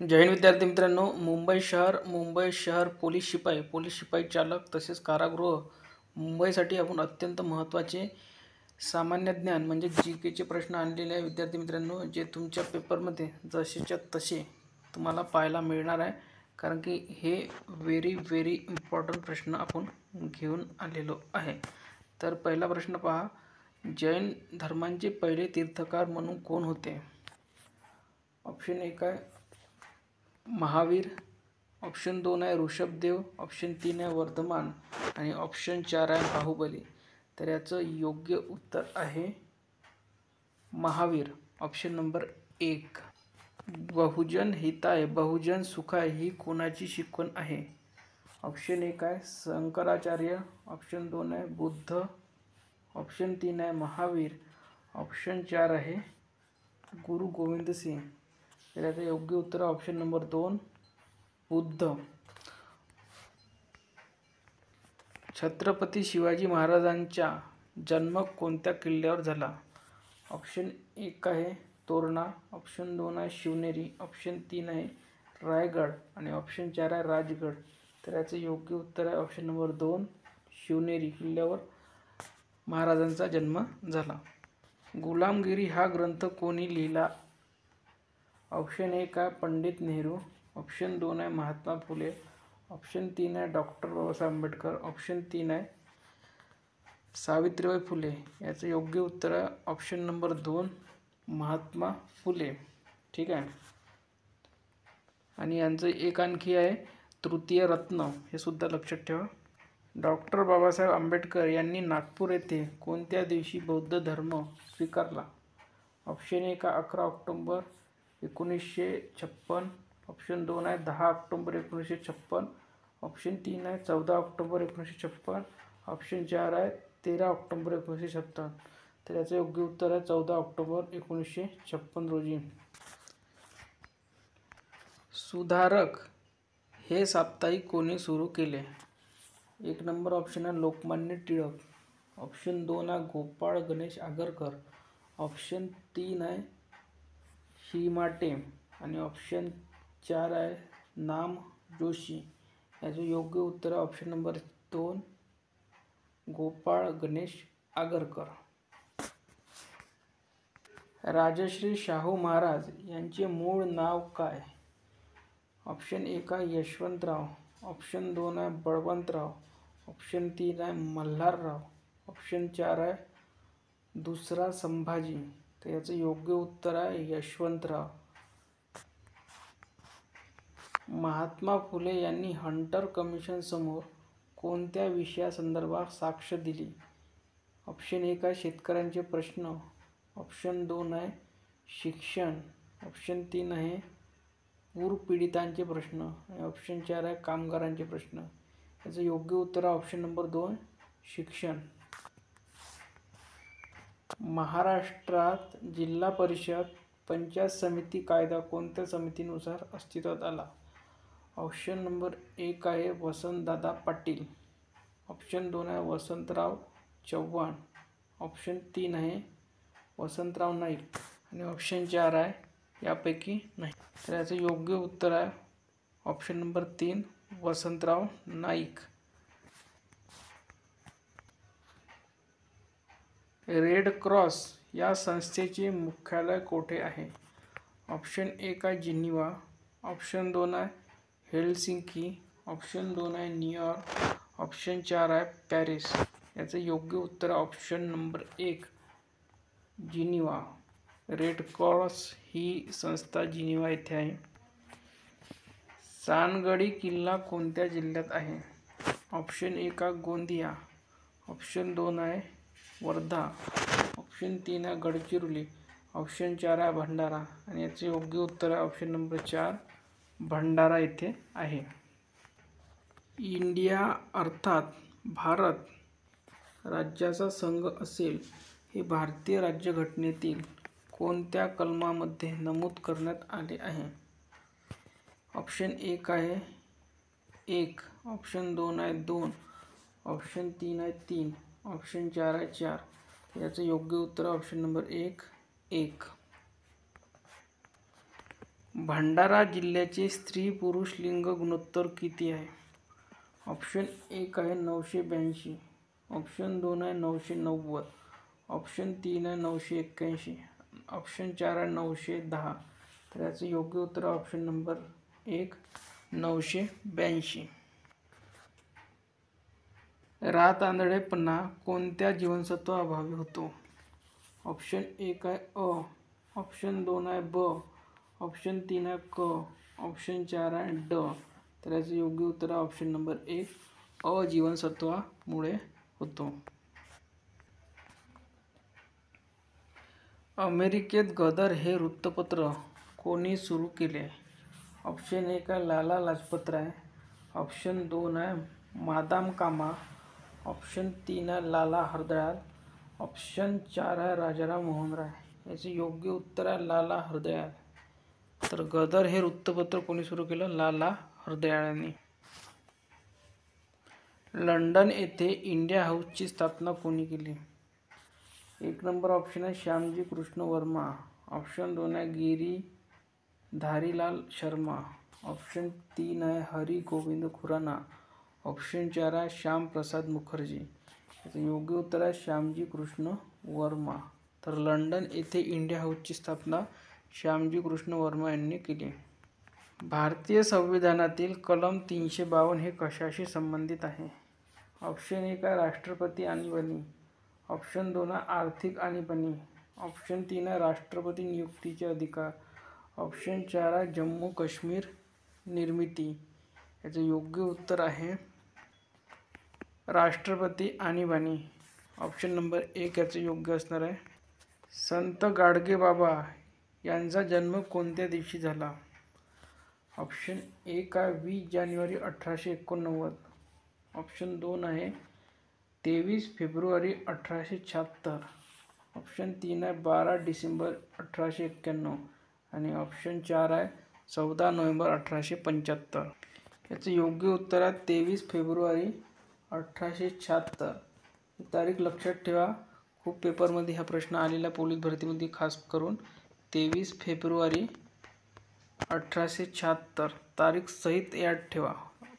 जय हिंद विद्यार्थी मित्रांनो. मुंबई शहर पोलीस शिपाई चालक तसेच कारागृह मुंबईसाठी आपण अत्यंत महत्त्वाचे सामान्य ज्ञान म्हणजे GKचे प्रश्न आणलेले आहे विद्यार्थी मित्रांनो, जे तुमच्या पेपरमध्ये जसेच्या तसे तुम्हाला पाहायला मिळणार आहे. कारण की हे व्हेरी इम्पॉर्टंट प्रश्न आपण घेऊन आलेलो आहे. तर पहिला प्रश्न पहा, जैन धर्मांचे पहिले तीर्थकार म्हणून कोण होते? ऑप्शन 1 आहे महावीर, ऑप्शन 2 आहे ऋषभदेव, ऑप्शन 3 आहे वर्धमान आणि ऑप्शन 4 आहे बाहुबली. तर याचं योग्य उत्तर आहे महावीर, ऑप्शन नंबर 1. बहुजन हिताय बहुजन सुखाय ही कोणाची शिकवण आहे? ऑप्शन 1 आहे शंकराचार्य, ऑप्शन 2 आहे बुद्ध, ऑप्शन 3 आहे महावीर, ऑप्शन 4 आहे गुरु गोविंद सिंग. तर याचं योग्य उत्तर ऑप्शन नंबर 2 बुद्ध. छत्रपती शिवाजी महाराजांचा जन्म कोणत्या किल्ल्यावर झाला? ऑप्शन 1 आहे तोरणा, ऑप्शन 2 आहे शिवनेरी, ऑप्शन 3 आहे रायगड आणि ऑप्शन 4 आहे राजगड. तर याचं योग्य उत्तर आहे ऑप्शन नंबर 2 शिवनेरी किल्ल्यावर महाराजांचा जन्म झाला. गुलामगिरी हा ग्रंथ कोणी लिहिला? ऑप्शन 1 आहे पंडित नेहरू, ऑप्शन 2 आहे महात्मा फुले, ऑप्शन 3 आहे डॉक्टर बाबासाहेब आंबेडकर, ऑप्शन 3 आहे सावित्रीबाई फुले. याचं योग्य उत्तर आहे ऑप्शन नंबर 2 महात्मा फुले. ठीक आहे. आणि यांचं एक आणखी आहे तृतीय रत्न, हे सुद्धा लक्षात ठेवा. डॉक्टर बाबासाहेब आंबेडकर यांनी नागपूर येथे कोणत्या दिवशी बौद्ध धर्म स्वीकारला? ऑप्शन 1 आहे 11 ऑक्टोबर 1956, ऑप्शन 2 आहे 10 ऑक्टोबर 1956, ऑप्शन 3 आहे 14 ऑक्टोबर 1956, ऑप्शन 4 आहे 13 ऑक्टोबर 1957. तर याचं योग्य उत्तर आहे 14 ऑक्टोबर 1956 रोजी. सुधारक हे साप्ताहिक कोणी सुरू केले? 1 नंबर ऑप्शन आहे लोकमान्य टिळक, ऑप्शन 2 आहे गोपाळ गणेश आगरकर, ऑप्शन 3 आहे हिमाटे आणि ऑप्शन 4 आहे नाम जोशी. याचं योग्य उत्तर आहे ऑप्शन नंबर 2 गोपाळ गणेश आगरकर. राजश्री शाहू महाराज यांचे मूळ नाव काय? ऑप्शन 1 आहे यशवंतराव, ऑप्शन 2 आहे बळवंतराव, ऑप्शन 3 आहे मल्हारराव, ऑप्शन 4 आहे दुसरा संभाजी. तर याचं योग्य उत्तर आहे यशवंतराव. महात्मा फुले यांनी हंटर कमिशन समोर कोणत्या विषयासंदर्भात साक्ष दिली? ऑप्शन 1 आहे शेतकऱ्यांचे प्रश्न, ऑप्शन 2 आहे शिक्षण, ऑप्शन 3 आहे पूरपीडितांचे प्रश्न आणि ऑप्शन 4 आहे कामगारांचे प्रश्न. याचं योग्य उत्तर आहे ऑप्शन नंबर 2 शिक्षण. महाराष्ट्रात जिल्हा परिषद पंचायत समिती कायदा कोणत्या समितीनुसार अस्तित्वात आला? ऑप्शन नंबर 1 आहे वसंतदादा पाटील, ऑप्शन 2 आहे वसंतराव चव्हाण, ऑप्शन 3 आहे वसंतराव नाईक आणि ऑप्शन 4 आहे यापैकी नाही. तर याचं योग्य उत्तर आहे option number 3 Vasantrao Naik. Red cross या संस्थेचे मुख्यालय कोठे आहे? ऑप्शन 1 आहे जिनिव्हा, ऑप्शन 2 आहे हेलसिंकी, ऑप्शन 2 आहे न्यूयॉर्क, ऑप्शन 4 आहे पॅरिस. याचं योग्य उत्तर option number 1 Geneva. Red cross ही संस्था जिनिव्हा येथे आहे. सानगडी किल्ला कोणत्या जिल्ह्यात आहे? ऑप्शन 1 आहे गोंदिया, ऑप्शन 2 आहे वर्धा, ऑप्शन 3 आहे गडचिरोली, ऑप्शन 4 आहे भंडारा आणि याचे योग्य उत्तर आहे ऑप्शन नंबर 4 भंडारा येथे आहे. इंडिया अर्थात भारत राज्याचा संघ असेल हे भारतीय राज्यघटनेतील कोणत्या कलमामध्ये नमूद करण्यात आले आहे? ऑप्शन 1 आहे 1, ऑप्शन 2 आहे 2, ऑप्शन 3 आहे 3, ऑप्शन 4 आहे 4. याचं योग्य उत्तर ऑप्शन नंबर 1 1. भंडारा जिल्ह्याचे स्त्री पुरुष लिंग गुणोत्तर किती आहे? ऑप्शन 1 आहे 982, ऑप्शन 2 आहे 990, ऑप्शन 3 आहे 981, ऑप्शन 4 आहे 910. तर याचं योग्य उत्तर ऑप्शन नंबर 1 982. रात आंधळेपणा कोणत्या जीवनसत्व अभावी होतो? ऑप्शन 1 आहे अ, ऑप्शन 2 आहे ब, ऑप्शन 3 आहे क, ऑप्शन 4 आहे ड. तर याचं योग्य उत्तर ऑप्शन नंबर 1 अ जीवनसत्वामुळे होतो. अमेरिकेत गदर हे वृत्तपत्र कोणी सुरू केले? ऑप्शन 1 आहे लाला लाजपत राय, ऑप्शन 2 आहे मादाम कामा, ऑप्शन 3 आहे लाला हरदयाल, ऑप्शन 4 आहे राजाराम मोहन राय. याचे योग्य उत्तर आहे लाला हरदयाल. तर गदर हे वृत्तपत्र कोणी सुरू केलं? लाला हरदयाल यांनी. लंडन येथे इंडिया हाऊसची स्थापना कोणी केली? 1 नंबर ऑप्शन आहे श्यामजी कृष्ण वर्मा, ऑप्शन 2 आहे गिरीधारीलाल शर्मा, ऑप्शन 3 आहे हरी गोविंद खुराना, ऑप्शन 4 आहे श्याम प्रसाद मुखर्जी. याचं योग्य उत्तर आहे श्यामजी कृष्ण वर्मा. तर लंडन येथे इंडिया हाऊसची स्थापना श्यामजी कृष्ण वर्मा यांनी केली. भारतीय संविधानातील कलम 352 हे कशाशी संबंधित आहे? ऑप्शन 1 आहे राष्ट्रपती आणीबाणी, ऑप्शन 2 आहे आर्थिक आणीबाणी, ऑप्शन 3 आहे राष्ट्रपती नियुक्तीचे अधिकार, ऑप्शन 4 आहे जम्मू काश्मीर निर्मिती. याचं योग्य उत्तर आहे राष्ट्रपती आणीबाणी. ऑप्शन नंबर 1 याचं योग्य असणार आहे. संत गाडगेबाबा यांचा जन्म कोणत्या दिवशी झाला? ऑप्शन 1 आहे 20 जानेवारी 1889, ऑप्शन 2 आहे 23 फेब्रुवारी 1876, ऑप्शन 3 आहे 12 डिसेंबर 1891 आणि ऑप्शन 4 आहे 14 नोव्हेंबर 1875. याचं योग्य उत्तर आहे 23 फेब्रुवारी 1876. ही तारीख लक्षात ठेवा. खूप पेपरमध्ये हा प्रश्न आलेला पोलीस भरतीमध्ये खास करून. 23 फेब्रुवारी 1876 तारीख सहित याद ठेवा.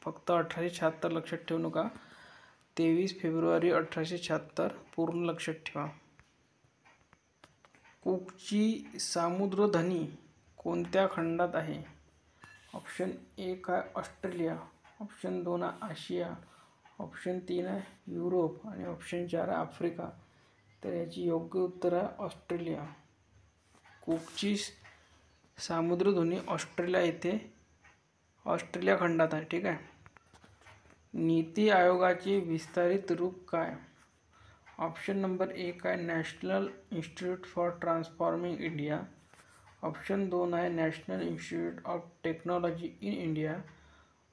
फक्त 1876 लक्षात ठेवू नका. 23 फेब्रुवारी 1876 पूर्ण लक्षात ठेवा. कुकची सामुद्रधनी कोणत्या खंडात आहे? ऑप्शन 1 आहे ऑस्ट्रेलिया, ऑप्शन 2 आहे आशिया, ऑप्शन 3 आहे युरोप आणि ऑप्शन 4 आहे आफ्रिका. तर याची योग्य उत्तर आहे ऑस्ट्रेलिया. कुकची सामुद्रधुनी ऑस्ट्रेलिया येथे ऑस्ट्रेलिया खंडात आहे. ठीक आहे. नीती आयोगाचे विस्तारित रूप काय? ऑप्शन नंबर 1 आहे national institute for transforming India, option 2 आहे national institute of technology in India,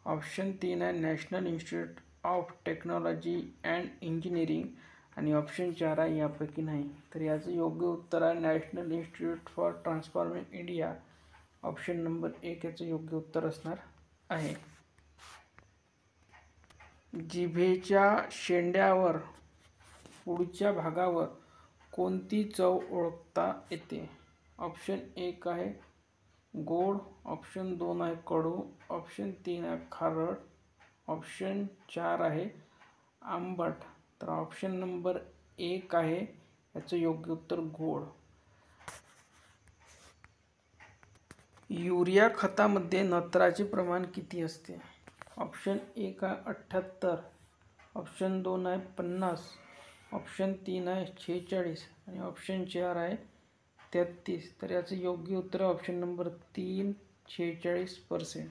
option 3 आहे national institute of technology and engineering आणि ऑप्शन 4 आहे यापैकी नाही. तर याचं योग्य उत्तर आहे national institute for transforming India. Option number 1 याचं योग्य उत्तर असणार आहे. जिभेच्या शेंड्यावर पुढच्या भागावर कोणती चव ओळखता येते? ऑप्शन 1 आहे गोड, ऑप्शन 2 आहे कडू, ऑप्शन 3 आहे खारट, ऑप्शन 4 आहे आंबट. तर ऑप्शन नंबर 1 आहे याचं योग्य उत्तर गोड. युरिया खतामध्ये नत्राचे प्रमाण किती असते? ऑप्शन 1 आहे 78, ऑप्शन 2 आहे 50, ऑप्शन 3 आहे 46 आणि ऑप्शन 4 आहे 33. तर याचं योग्य उत्तर ऑप्शन नंबर 3 46%.